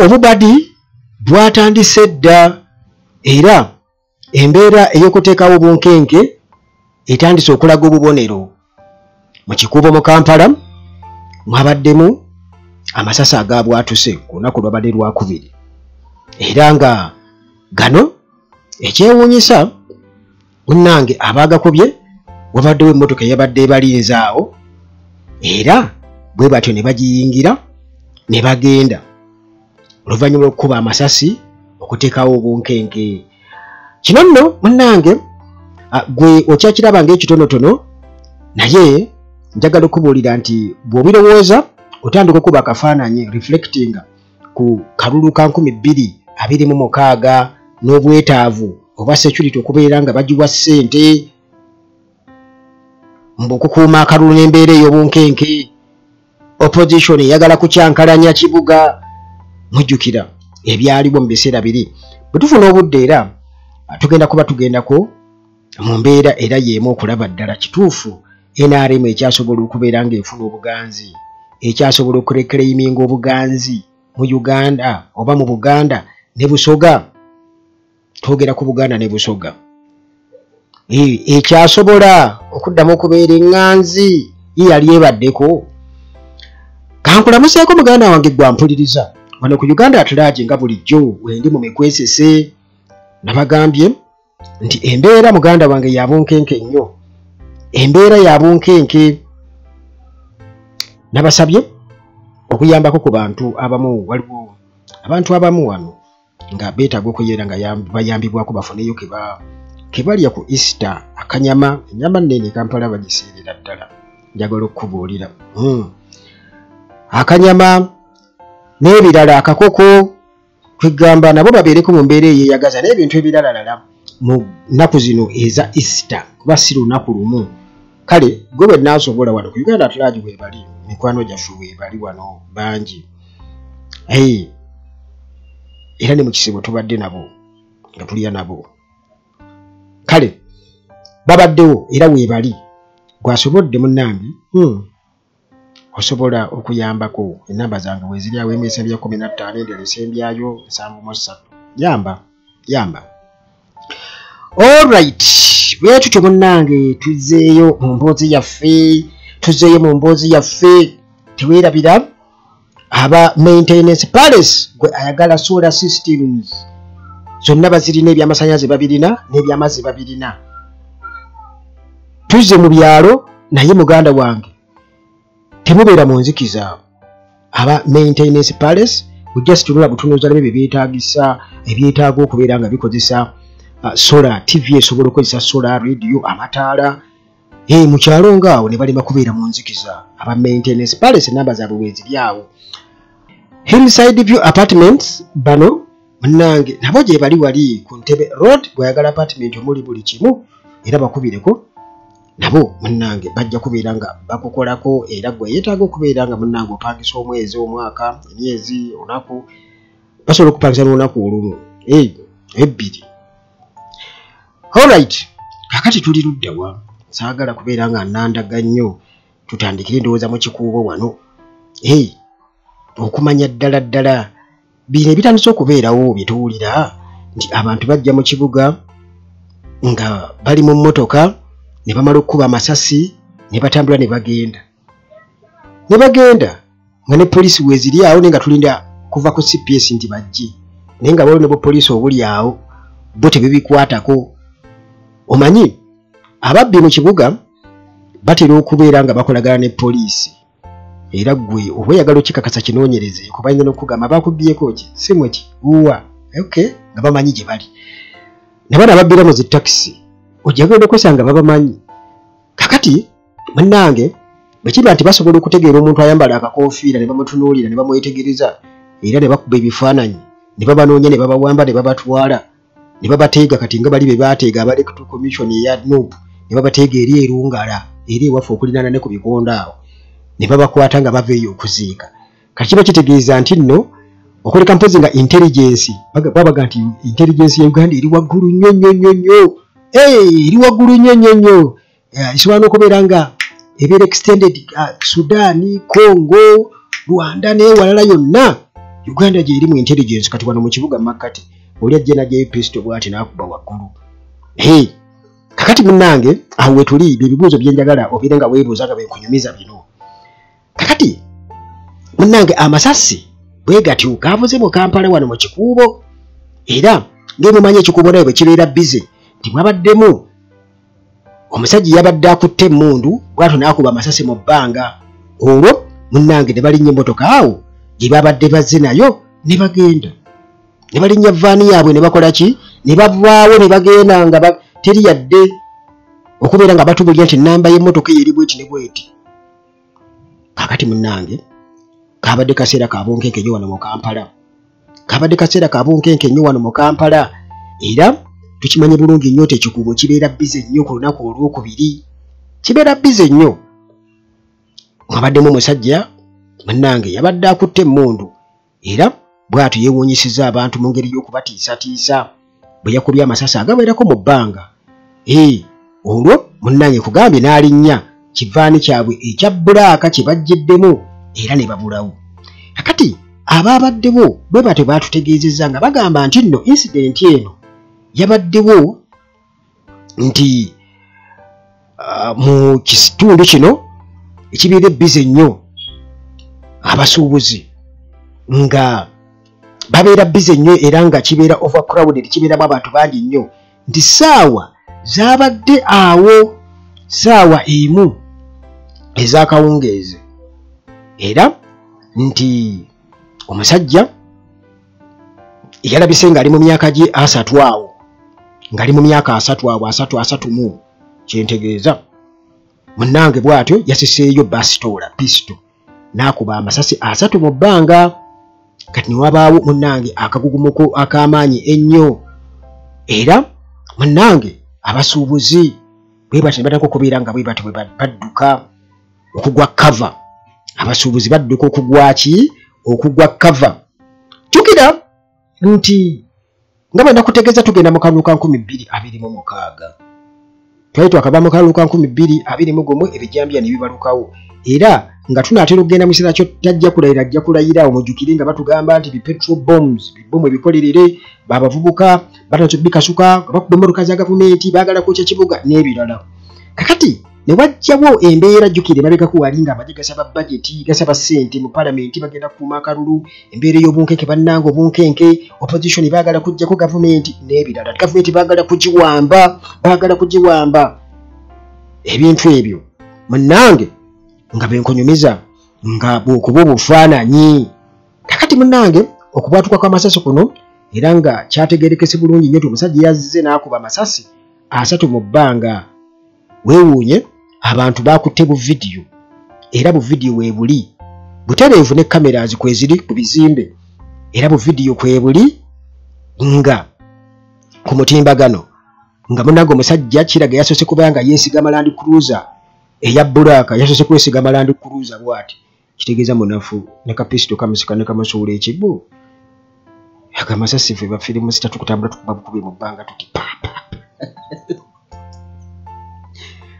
obubadi bwatandise dda era embeera ey'okuteekawo obunkenke etandise okulaga obubonero mu kikuubo mu Kampala mwabaddemu amasasi agabwatuse ku lunaku lwabadde lwakubiri era nga gano ekyewuunyisa munnange abaagakubye wabaddewo emmotoka eyabadde ebalinze awo era bwe batyo ne bagiyingira ne bagenda oluvannyuma lw'okukuba amasasi okuteekawo obunkenke. Kino nno munnange gwe okyakiraba ng'ekitonotono naye njagala okubuulira nti bw'obirowooza otandika okuba akafaananyi reflecting ku kalulu ka 2026 n'obwetaavu oba security okubeera nga bagiwa ssente okukuuma akalulu n'embeera ey'obunkenke opposition eyagala kukyankalanya kibuga mujjukira ebyaliwo mu biseera biri bwe tufuna obudde era tugenda kuba tugendako mu mbeera era y'emu okulaba ddala kituufu NRM ekyasobola okubeera ng'efuna obuganzi ekyasobola okureclaiminga obuganzi mu Uganda oba mu Buganda ne Busoga twogera ku Buganda ne Busoga ekyasobola okuddamu okubeera eŋŋanzi yali ebaddeko. Kankulamuseeko muganda wange gwampuliriza wano ku Uganda Atulaje nga bulijjo wendi mu mikwesese nabagambye nti embeera muganda wange ya bunkenke nnyo embeera ya bunkenke nabasabye okuyambako ku bantu abamu waliwo abantu abamu wano nga beetaaga okuyeera nga bayambibwako bafuneyo kebalya ku Easter akanyama ennyama nnene Kampala bagiseerera ddala njagala okukubuulira akanyama n'ebirala akakoko kwegamba nabo babeereko mu mbeera eyeyagaza n'ebintu ebiralalala mu nnaku zino eza Easter kuba si lunaku lumu. Kale gwe bwe naasobola wano ku Uganda Atulaje weebali mikwano gyaffe weebali wano bangi era ne mu kisibo tubadde nabo nga tulya nabo kale babaddewo era weebali gwasobodde munnange osobola okuyambako enamba zange weziri awo emesa bya 15 endala esembyayo 73 yamba alright bwe tutyo munnange tuzeeyo mu mboozi yaffe teweerabira aba maintenance palace gwe ayagala solar systems zonna bazirina ebyamasanyaze babirina n'ebyamazzi babirina tuzze mu byalo naye muganda wange temubeera mu nzikiza aba maintenance palace bujja situnula butunuuza nabe bebyetaagisa ebyetaaga okubeera nga bikozesa solar TV esobola okukozesa solar radio amataala mu kyalo ngaawo ne balema kubeera mu nzikiza aba maintenance palace namba zaabwe weeziri awo. Hillside View Apartments bano munnange nabo gye bali wali ku Ntebe Road gwayagala apartment omuli buli kimu era bakubireko nabo munnange bajja kubeera nga bakukolako era gwe yeetaaga okubeera nga munnange opangisa omwezi omwaka emyezi olunaku basobola okupangisa n'olunaku olumu ebbiri. Alright kakati tuli luddawa saagala kubeera nga nandaga nnyo tutandikire ndowooza mu kikuubo wano okumanya ddala bino ebitandise okubeerawo bye tuwulira nti abantu bajja mu kibuga nga bali mu mmotoka ne bamala okukuba amasasi ne batambula ne bagenda nga ne poliisi weeziri awo naye nga tulinda kuva ku CPS nti bajje naye nga waliwo ne bupoliisi obuli awo bo tebibikwatako. Omanyi ababbi mu kibuga batera okubeera nga bakolagana ne poliisi era gwe oba oyagala okikakasa kinoonyereze kuba ayinza n'okugamba baakubbyeko ki simu ki uwa nga bamanyi gye bali ne bana babbira mu zitakisi ojagenda okwesanga babamanyi. Kakati munnange bwe kiba nti basobola okutegeera omuntu ayambala akakoofiira ne bamutunuulira ne bamwetegereza era ne bakuba ebifaananyi ne babanoonya ne babawamba ne babatwala ne babateega kati nga bali be baateega aba electoral commission eya NUP ne babateega eri erungala eri ewaffe okulinana ne ku bikondo awo ne babakwata nga bava eyo okuziika. Kati kiba kitegeeza nti nno okoleka mpozi nga intelligence babaga nti intelligence ya Uganda eri waggulu nnyo eri waggulu nnyo isobola n'okubeera nga ebeera extended Sudan, Congo, Rwanda n'ewalala yonna Uganda gye erimu intelligence kati wano mu kibuga makati oli ajja najjayo pistol bw'ati n'akuba waggulu. Kakati munnange awo we tuli ebibuuzo bye njagala obeere nga weebuuza nga bikunyumiza bino. Kakati munnange amasasi bwe gatyo gaavuze mu Kampala wano mu kikuubo era ng'emumanyi ekikuubo naye bwe kibeera bize timwabaddemu omusajja yabadde akutte emmundu bw'atyo n'akuba amasasi mu bbanga. Olwo munnange ne balinnya emmotoka awo gye babadde bazze nayo ne bagenda ne balinnya vaani yaabwe ne bakola ki ne bavaawo ne bagenda nga teri yadde okubeera nga batubulira nti ennamba y'emmotoka eyo eri bweti ne bweti. Kakati munnange kabadde kaseera ka bunkenke nnyo wano mu Kampala. Kabadde kaseera ka bunkenke nnyo wano mu Kampala era tukimanye bulungi nnyo ekikuubo kibeera bize nnyo ku lunaku olwokubiri. Kibeera bize nnyo. Wabaddemu omusajja munnange yabadde akutte emmundu era bw'atyo yeewuunyisiza abantu mu ngeri y'okubatiisatiisa bwe yakubye amasasi agawerako mu bbanga. Olwo munnange kugambye n'alinnya kivaani kyabwe ekya bbulaaka kye bajjeddemu era ne babulawo. Kakati abaabaddewo bwe batyo baatutegeezezza nga bagamba nti nno incidenti eno yabaddewo nti mu kitundu kino ekibeera ebbize nnyo abasuubuzi nga babeera bize nnyo era nga kibeera overcrowded kibeeramu abantu bangi nnyo nti saawa zaabadde awo saawa emu ez'akawungeezi era nti omusajja yalabise ng'ali mu myaka gye 3 awo ng'ali mu myaka 3 awo 3 kyentegeeza munnange bw'atyo yasiseeyo basitoola pisto n'akuba amasasi 3 mu bbanga. Kati ne wabaawo munnange akagugumuko ak'amaanyi ennyo era munnange abasuubuzi bwe bati ne batandika okubeera nga bwe bati bwe badduka okugwa kava. Abasuubuzi badduka okugwa ki okugwa kava. Jjukira nti nga bwe nakutegeeza tugenda mu kalulu ka 2026 twali twakava mu kalulu ka 2021 ebijjambya ne bibalukawo era nga tunaatera okugenda mu kiseera kyo tajja kulayira ajja kulayira omujjukire nga batugamba nti petrol bombs bibomu ebikolerere babavubuka bikasuka bakuba emmotoka za gavumenti baagala kwokya kibuga n'ebirala. Kakati ne wajjawo embeera jjukire mabegako wali nga amagye gasaba bajeti gasaba ssente mu palamenti bagenda kukuuma akalulu embeera ey'obunkenke bannanga obunkenke opposition baagala kujjako gavumenti n'ebirala. Gavumenti baagala kugiwamba ebintu ebyo munnange nga benkunyumiza nga bw'okuba obufaananyi. Kakati munnange okubwatuka kw'amasasi kuno era nga kyategeerekese bulungi nnyo omusajja yazze n'akuba amasasi 3 mu bbanga. Weewuunye abantu baakutte bu vidiyo era bu vidiyo weebuli butereevu ne cameras kweziri ku bizimbe era bu vidiyo kwebuli nga ku mutimbagano nga munnange omusajja kiraga yasoose kuba nga yeesigama Land Cruiser eya bbulaaka yasoose kwesigama Land Cruiser bw'ati kitegeeza munafu ne kapisto kamusika ne kamasuula ekibbo akamasasi ffe bafirimu sitatu kutambula tukuba bukubi mu bbanga tuti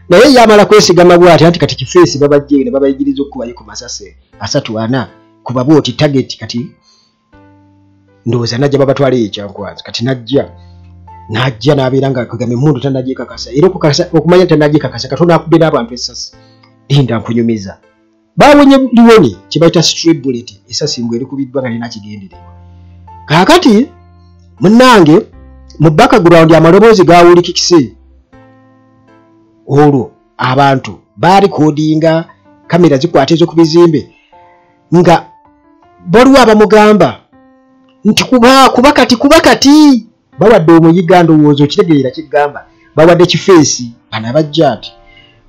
naye yamala kwesigama bw'ati anti kati kifeesi babajje ne babayigiriza okubayo ku masasi 3-4 kuba bw'oti target kati ndowooza najja babatwala ekyankwanzi kati najja n'abeera nga kugamba emmundu tannagikakasa era okumanya tannagikakasa katonda akubbe n'abantu essasi linda nkunyumiza baawonye liwoni kye bayita straight bullet essasi mbwe erikubiddwa nga lina kigendererwa. Kaakati munnange mu background amaloboozi gaawulikikise olwo abantu baalikodinga kamera zikwata ezo ku bizimbe nga baliwo abamugamba nti kuba kati bawadde omuyiga ndowooza okitegeera kigamba bawadde kifeesi bano abajja ati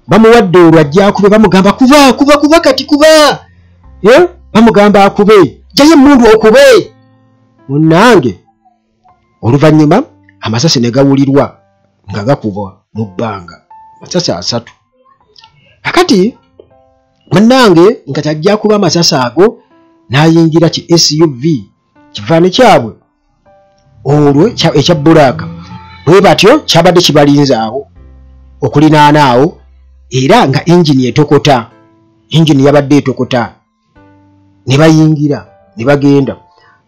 bamuwadde olwo ajja akube bamugamba kuba kati bamugamba akube jjayo emmundu okube. Munnange oluvannyuma amasasi ne gawulirwa nga gakuba mu bbanga amasasi 3. Kakati munnange nga tajja kuba amasasi ago n'ayingira ki SUV kivaani kyabwe olwo ekya bbulaaka bwe batyo kyabadde kibalinze awo okulinaana awo era nga engine yabadde etokota ne bayingira ne bagenda.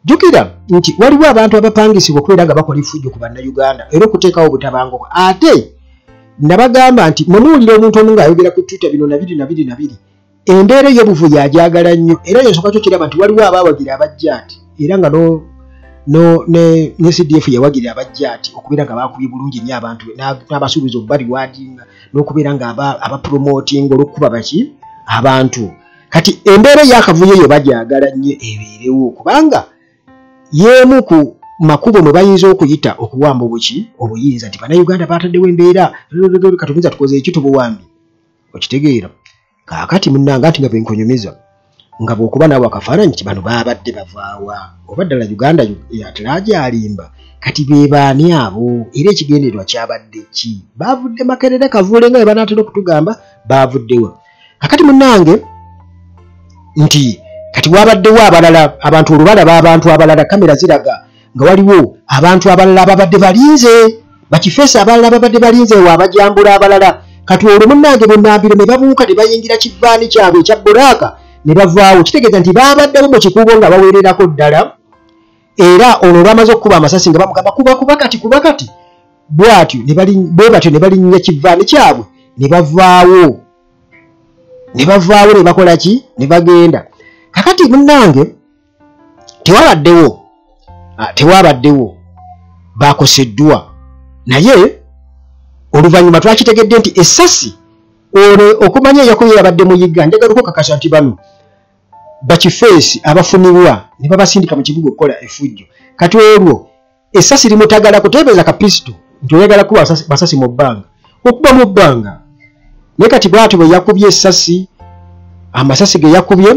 jukira nti waliwo abantu abapangisibwa okubeera nga bakola effujjo ku bannayuganda era okuteekawo obutabanguko ate nabagamba nti mwemuwulira omuntu omu ng'ayogera ku Twitter bino nabiri embeera ey'obuvuyo agyagala nnyo era yensooka kyo kiraba nti waliwo abaawagira abajjaati era nga ne CDF yawagira abajjaati okubeera nga baakubye bulungi nnyo abantu n'abasuubiza okubaliwaadinga n'okubeera nga abapromotinga olw'okukuba baki abantu kati embeera ey'akavuyo eyo bagyagala nnyo ebeerewo kubanga yeemu ku makubo mwe bayinza okuyita okuwamba obuyinza nti bannayuganda baataddewo embeera katuyinza tukoze eki tubuwambi okitegeera kaakati munnanga ati nga benkonyumiza nga bw'okuba naawe akafaananyi nti bano baabadde bavaawa oba ddala uganda yatalagyalimba kati be baani abo era ekigendererwa kyabadde ki baavudde makerere kavuule nga bwe banaatera okutugamba baavuddewa kakati munnange nti kati wabaddewo abalala abantu olubala b'abantu abalala kamera ziraga nga waliwo abantu abalala ababadde balinze bakifeesa abalala ababadde balinze wa abajambula abalala kati olwo munnange bonnambiro ne babuuka ne bayingira kivaani kyabwe ekya bbulaaka ne bavaawo kitegeeza nti baabaddewo mu kikubo nga baweererako ddala era olwo bamaze okukuba amasasi nga bamugamba kuba kati bwatyo bwe batyo ne balinnya kivaani kyabwe ne bavaawo ne bakola ki ne bagenda kakati munnange tewabaddewo bakoseddwa naye oluvannyuma twakitegedde nti essasi okumanya eyakubye yabadde muyigga njagala okukakasa nti bano bakifeesi abafunibwa ne babasindika mu kibuga okukola effujjo kati olwo essasi limutagala kuteebeeza kapisito nti oyagala kuba basasi mu bbanga okuba mu bbanga naye kati bw'atyo bwe yakubye essasi amasasi ge yakubye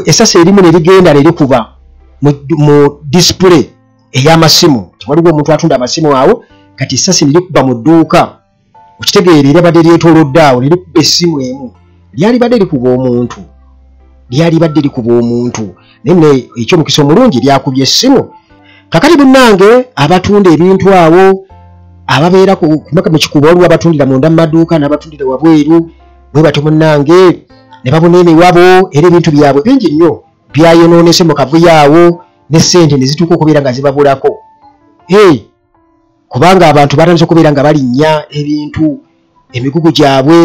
essasi erimu ne ligenda ne likuba mu display ey'amasimu waliwo omuntu atunda amasimu awo kati essasi ne likuba mu dduuka okitegeera lyabadde lyetoolodde awo ne likuba essimu emu lyalibadde likuba omuntu naye ekyomukisa omulungi lyakubye essimu kakati bunnange abatunda ebintu awo ababeera kumaka mu kikubo waliwo abatundira munda mu maduuka n'abatundira wabweru bwe batyo munnange ne babona emiwabo era ebintu byabwe bingi nnyo byayonoonese mu kavuyo awo ne ssente ne zituuka okubeera nga zibabulako kubanga abantu batandise okubeera nga balinnya ebintu emigugu gyabwe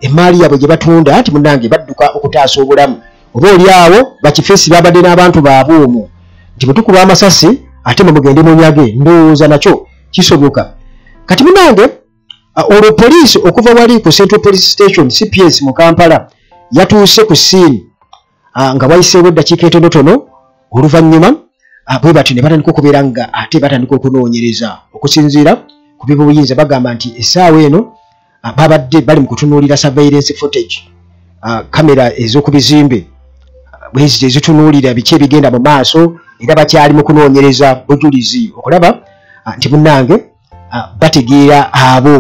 emaali yabwe gye batunda ati munnange badduka okutaasa obulamu oba oli awo bakifeesi babadde n'abantu baabwe omwo nti bwe tukuba amasasi ate mugende munyage ndowooza nakyo kisoboka kati munnange olwo poliisi okuva wali ku Central Police Station CPS mu Kampala yatuuse ku ssiini nga wayiseewo eddakiika entonotono oluvannyuma bwe batyo ne batandika okubeera nga ate batandika okunoonyereza okusinziira ku by'obuyinza bagamba nti essaawa eno babadde bali mu kutunuulira surveillance footage kamera ez'oku bizimbe bwezito ezitunuulira biki ebigenda mu maaso era bakyali mu kunoonyereza bujulizi okulaba nti munnange bategeera abo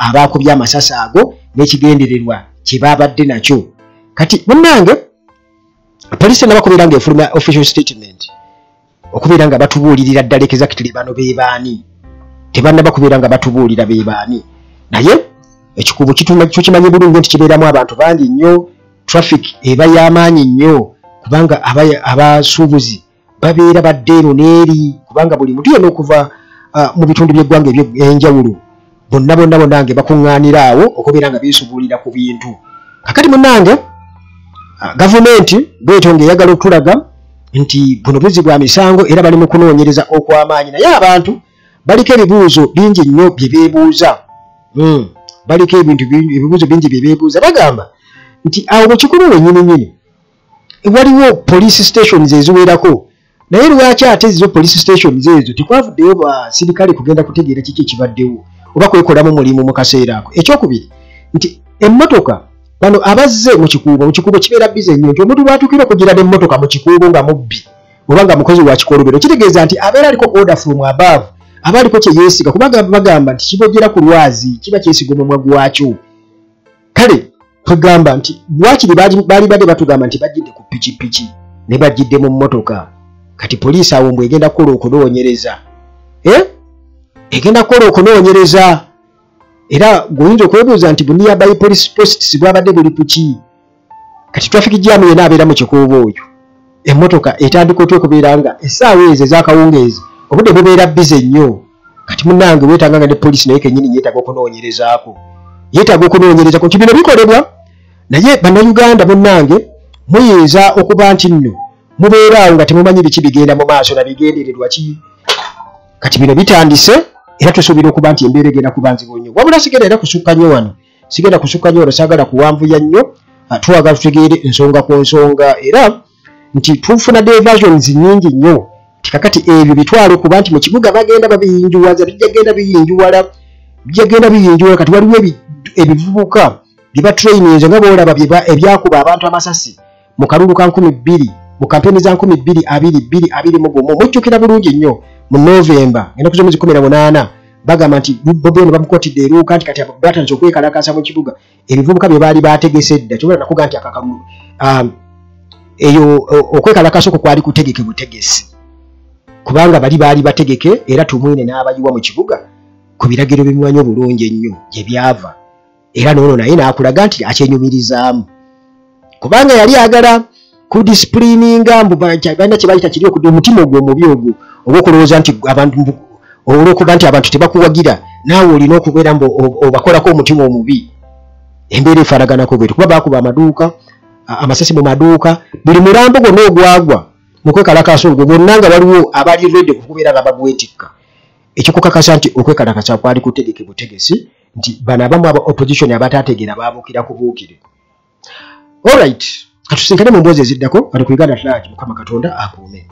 abaakubye amasasi ago n'ekigendererwa kye baabadde nakyo kati munnange poliisi nabakubeera nga efulumya official statement okubeera nga batubuulirira ddala exactly bano beebaani tebannaba kubeera nga batubuulira beebaani naye ekikubo kimanyi bulungi nti kibeeramu abantu bangi nnyo traffic eba y'amaanyi nnyo kubanga abasuubuzi babeera badde eno n'eri kubanga buli muntu yonna okuva mu bitundu by'eggwanga eby'enjawulo bonna nge bakuŋŋaanira awo okubeera nga beesubuulira ku bintu kakati munnange gavumenti bwetyo ng'eyagala okutulaga nti buno buzzi bwa misango era bali mu kunoonyereza okw'amaanyi naye abantu baliko ebibuuzo bingi nnyo bye beebuuza baliko ebibuuzo bingi bye beebuuza bagamba nti awo mu kikulu wennyini waliwo police stations eziwerako naye lwaki ate ezo police stations ezo tekwavuddeyo basirikale kugenda kutegeera kiki ekibaddewo oba kwekolamu mulimu mu kaseera ako ekyokubiri nti emmotoka bano abazze mu kikuubo kibeera bize nnyo nti omuntu bwatuukira okugira n'emmotoka mu kikuubo nga mubbi oba nga mukozi wa kikolobero kitegeeza nti abeera aliko order from above aba aliko kye yeesiga kubanga bagamba nti kibogera ku lwazi kiba kyesiga omumwa gwakyo kale tugamba nti lwakiri baali badde batugamba nti bajjidde ku pikipiki ne bajjidde mu mmotoka kati poliisi awo mbwe egenda kukola okunoonyereza egenda kukola okunoonyereza era goyinza okwebuuza nti nearby police posts bwabadde buli kuki kati traffic jam yena abeera mu kikuubo oyo emmotoka etandika otya okubeera nga essaawa ezo ez'akawungeezi obudde bubeera bize nnyo kati munnange weetanga ne poliisi naye kennyini yeetaaga okunoonyerezaako nti bino bikolebwa naye bannayuganda munnange muyinza okuba nti nno mubeeraawo nga temumanyi biki bigenda mu maaso na bigendererwa ki kati bino bitandise era tusuubira okuba nti embeera egenda kuba nzibu nnyo wabula sigenda era kusukka nnyo wano saagala kuwanvuya nnyo twagala tutegeere ensonga ku nsonga era nti tufuna diversions nnyingi nnyo tikakati ebyo bitwale kuba nti mu kibuga bagenda babiyinjuwaza bijjagenda biyinjuwala kati waliwo ebivubuka biba trainings nga boolaba ebyakuba abantu amasasi mu kalulu ka 2000 mu kampeni za 2021 mujjukira bulungi nnyo mu November ngenda ku mwezi 18 bagamba nti Bobi Wine bamukotidde eruuka nti kati batanze okwekalakasa mu kibuga ebivubuka bye baali bategese dda kyobola nakuga nti akakalulu eyo okwekalakasa okwo kwali kutegeke butegesi kubanga baali bategeke era tumwine n'abayiwa mu kibuga ku biragiro bimwanyi obulungi ennyo gye byava era noono naye n'akulaga nti akyenyumirizaamu kubanga yali agala ku disciplininga balina kye bayita kiri omutima ogwo omubi ogwo ogw'okulowooza nti olw'okuba nti abantu tebakuwagira naawe olina okubeera mbu obakolako omutima omubi embeera efaanaganako bwetu kuba baakuba amaduuka amasasi mu maduuka buli mulambo gwonna ogwagwa mu kwekalakasa ogwo bonna nga waliwo abali redde okubeera nga bagwetikka ekikukakasa nti okwekalakasa kwali kutegeke butegesi nti bano abamu aba opposition abataategeera baabuukira kubuukire alright katusinkane mu mboozi eziddako kati ku Uganda Flash Mukama Katonda akuume